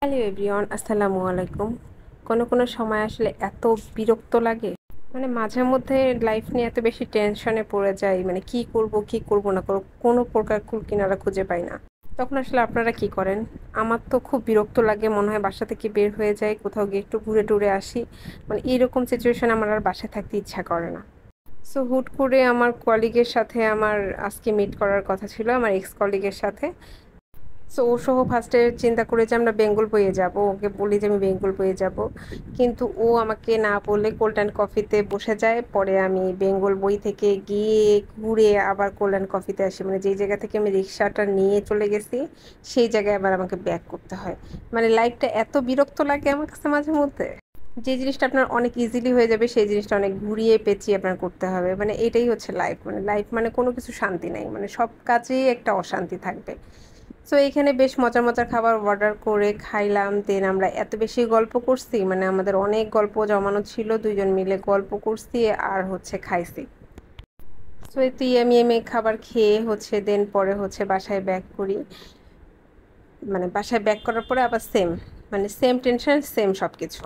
Hello everyone, আসসালামু আলাইকুম। কোনো সময় আসলে এত বিরক্ত লাগে, মানে মাঝে মধ্যে লাইফ নিয়ে এত বেশি টেনশনে পড়ে যাই, মানে কি করব কি করব না করব কোনো প্রকার কুল কিনারা খুঁজে পাই না। তখন আসলে আপনারা কি করেন? আমার তো খুব বিরক্ত লাগে, মনে হয় বাসা থেকে বের হয়ে যাই, কোথাও গিয়ে একটু ঘুরে টুরে আসি। মানে এরকম সিচুয়েশন আমার আর বাসায় থাকতে ইচ্ছা করে না। সো হুট করে আমার কলিগের সাথে আমার আজকে মিট করার কথা ছিল, আমার এক্স কলিগের সাথে। সো ও সহ ফার্স্টে চিন্তা করে যে আমরা বেঙ্গল বইয়ে যাব, ওকে বলি যে আমি বেঙ্গল বইয়ে যাব, কিন্তু ও আমাকে না বলে কোল্ড অ্যান্ড কফিতে বসে যায়। পরে আমি বেঙ্গল বই থেকে গিয়ে ঘুরে আবার কোল্ড অ্যান্ড কফিতে আসি, মানে যেই জায়গা থেকে আমি রিক্সাটা নিয়ে চলে গেছি সেই জায়গায় আবার আমাকে ব্যাক করতে হয়। মানে লাইফটা এত বিরক্ত লাগে আমার কাছে মাঝে মধ্যে। যে জিনিসটা আপনার অনেক ইজিলি হয়ে যাবে সেই জিনিসটা অনেক ঘুরিয়ে পেঁচিয়ে আপনার করতে হবে। মানে এটাই হচ্ছে লাইফ, মানে লাইফ মানে কোনো কিছু শান্তি নাই, মানে সব কাজেই একটা অশান্তি থাকবে। সো এখানে বেশ মজার মজার খাবার অর্ডার করে খাইলাম, দেন আমরা এত বেশি গল্প করছি, মানে আমাদের অনেক গল্প জমানো ছিল, দুইজন মিলে গল্প করছি আর হচ্ছে খাইছি। সো এই তো আমি খাবার খেয়ে হচ্ছে দেন পরে হচ্ছে বাসায় ব্যাক করি। মানে বাসায় ব্যাক করার পরে আবার সেম, মানে সেম টেনশন সেম সব কিছু।